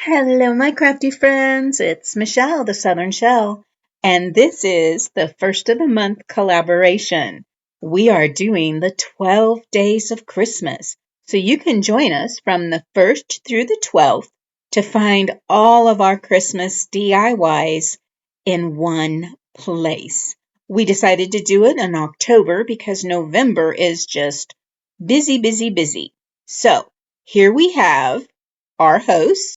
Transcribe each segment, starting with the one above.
Hello, my crafty friends. It's Michelle, the Southern Shell, and this is the first of the month collaboration. We are doing the 12 days of Christmas, so you can join us from the 1st through the 12th to find all of our Christmas DIYs in one place. We decided to do it in October because November is just busy, busy, busy. So here we have our hosts.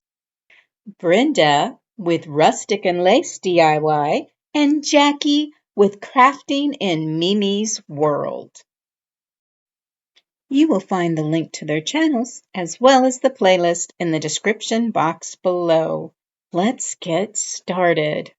Brenda with Rustic and Lace DIY, and Jackie with Crafting in Mimi's World. You will find the link to their channels as well as the playlist in the description box below. Let's get started.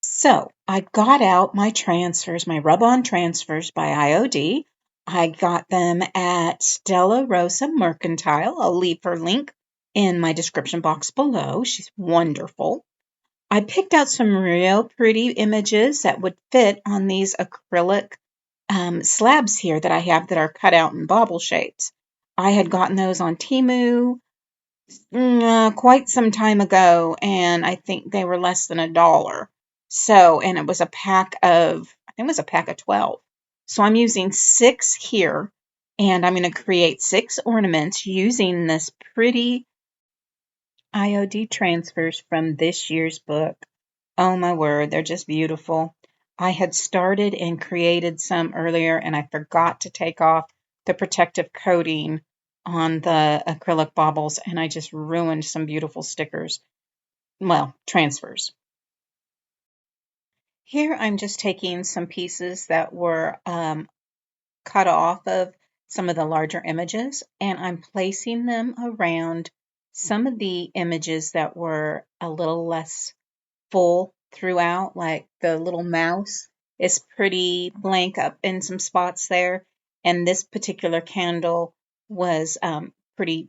So I got out my transfers, my rub-on transfers by IOD. I got them at Stella Rosa Mercantile. I'll leave her link in my description box below. She's wonderful. I picked out some real pretty images that would fit on these acrylic slabs here that I have that are cut out in bauble shapes. I had gotten those on Temu quite some time ago, and I think they were less than $1. So, and it was a pack of, I think it was a pack of 12. So I'm using 6 here, and I'm going to create 6 ornaments using this pretty IOD transfers from this year's book. Oh my word, they're just beautiful. I had started and created some earlier, and I forgot to take off the protective coating on the acrylic baubles, and I just ruined some beautiful stickers. Well, transfers. Here I'm just taking some pieces that were cut off of some of the larger images, and I'm placing them around some of the images that were a little less full throughout, like the little mouse is pretty blank up in some spots there, and this particular candle was pretty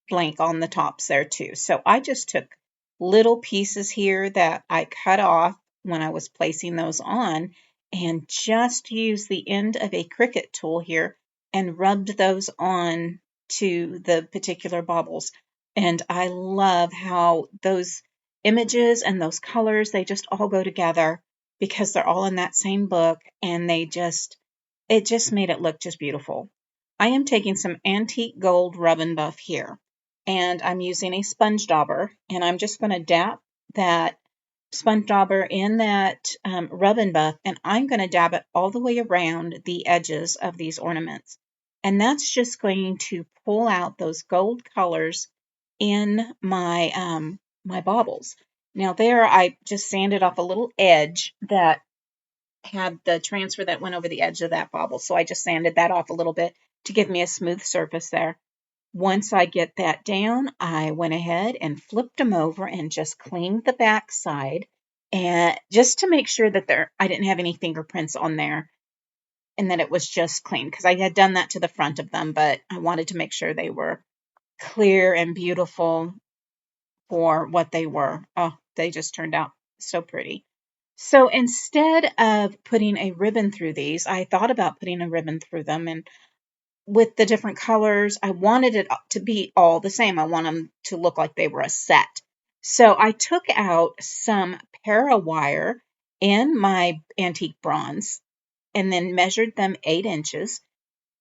blank on the tops there too. So I just took little pieces here that I cut off when I was placing those on and just used the end of a Cricut tool here and rubbed those on to the particular baubles. And I love how those images and those colors, they just all go together because they're all in that same book, and it just made it look just beautiful. I am taking some antique gold rub and buff here, and I'm using a sponge dauber, and I'm just going to dab that sponge dauber in that rub and buff, and I'm going to dab it all the way around the edges of these ornaments. And that's just going to pull out those gold colors in my baubles. Now there I just sanded off a little edge that had the transfer that went over the edge of that bauble. So I just sanded that off a little bit to give me a smooth surface there. Once I get that down, I went ahead and flipped them over and just cleaned the back side, and just to make sure that I didn't have any fingerprints on there and that it was just clean, because I had done that to the front of them, but I wanted to make sure they were clear and beautiful for what they were. Oh, they just turned out so pretty. So instead of putting a ribbon through these, I thought about putting a ribbon through them, and with the different colors, I wanted it to be all the same. I want them to look like they were a set. So I took out some para-wire in my antique bronze and then measured them 8 inches.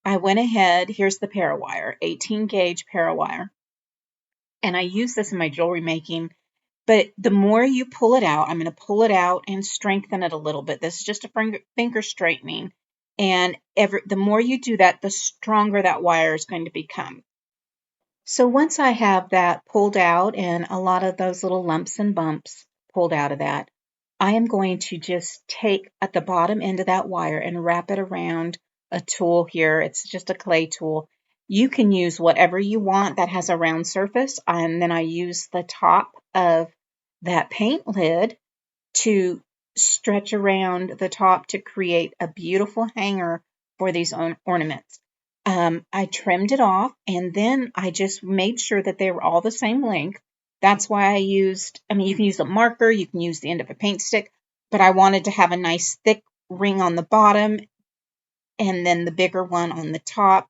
I went ahead, here's the para-wire, 18 gauge para-wire. And I use this in my jewelry making, but the more you pull it out, I'm going to pull it out and strengthen it a little bit. This is just a finger straightening. And the more you do that, the stronger that wire is going to become. So once I have that pulled out and a lot of those little lumps and bumps pulled out of that, I am going to just take at the bottom end of that wire and wrap it around a tool here. It's just a clay tool. You can use whatever you want that has a round surface, and then I use the top of that paint lid to stretch around the top to create a beautiful hanger for these ornaments. I trimmed it off, and then I just made sure that they were all the same length. That's why you can use a marker, you can use the end of a paint stick, but I wanted to have a nice thick ring on the bottom and then the bigger one on the top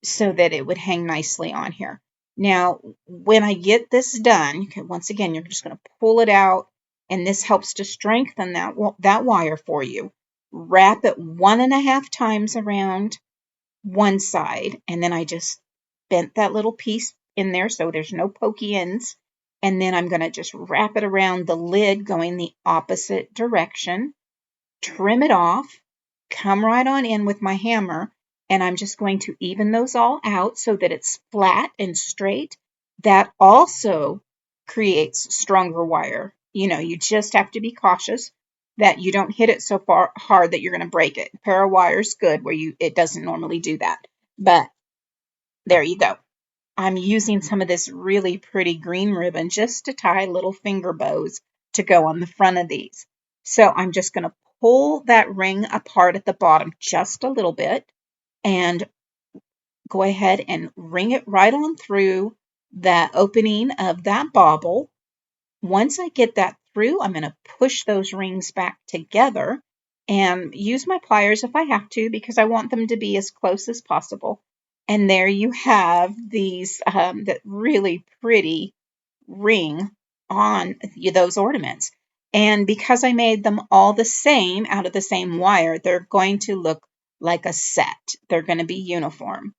so that it would hang nicely on here. Now, when I get this done, once again, you're just going to pull it out, and this helps to strengthen that wire for you. Wrap it 1.5 times around one side, and then I just bent that little piece in there so there's no pokey ends. And then I'm going to just wrap it around the lid going the opposite direction, trim it off, come right on in with my hammer, and I'm just going to even those all out so that it's flat and straight. That also creates stronger wire. You just have to be cautious that you don't hit it so far hard that you're going to break it. A pair of wires good where it doesn't normally do that. But there you go. I'm using some of this really pretty green ribbon just to tie little finger bows to go on the front of these. So I'm just going to pull that ring apart at the bottom just a little bit and go ahead and ring it right on through that opening of that bauble. Once I get that through, I'm going to push those rings back together and use my pliers if I have to because I want them to be as close as possible. And there you have these that really pretty ring on those ornaments. And because I made them all the same out of the same wire, they're going to look like a set. They're going to be uniform.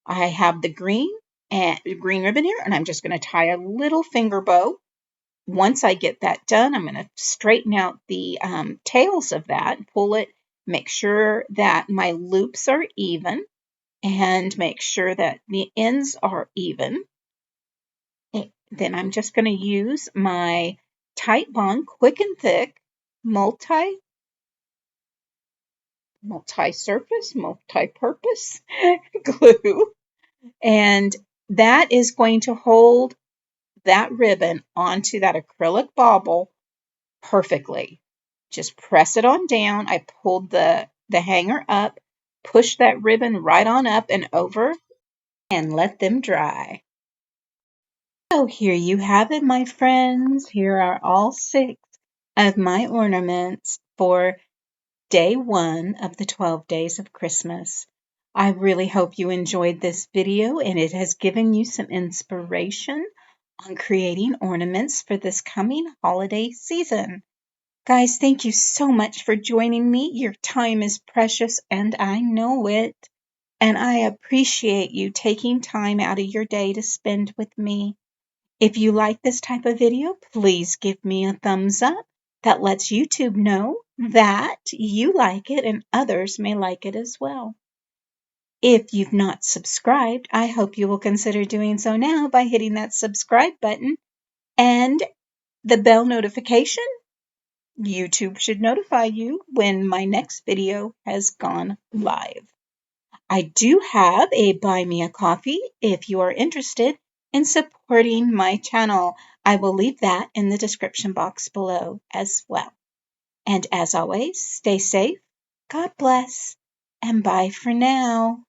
I have the green ribbon here, and I'm just going to tie a little finger bow. Once I get that done, I'm going to straighten out the tails of that, pull it, make sure that my loops are even, and make sure that the ends are even. Then I'm just going to use my Titebond Quick and Thick multi-surface, multi-purpose glue. And that is going to hold that ribbon onto that acrylic bauble perfectly. Just press it on down. I pulled the hanger up, push that ribbon right on up and over, and let them dry. So here you have it, my friends. Here are all 6 of my ornaments for day 1 of the 12 days of Christmas. I really hope you enjoyed this video and it has given you some inspiration on creating ornaments for this coming holiday season. Guys, thank you so much for joining me. Your time is precious and I know it. And I appreciate you taking time out of your day to spend with me. If you like this type of video, please give me a thumbs up. That lets YouTube know that you like it and others may like it as well. If you've not subscribed, I hope you will consider doing so now by hitting that subscribe button and the bell notification. YouTube should notify you when my next video has gone live. I do have a Buy Me a Coffee if you are interested in supporting my channel. I will leave that in the description box below as well. And as always, stay safe, God bless, and bye for now.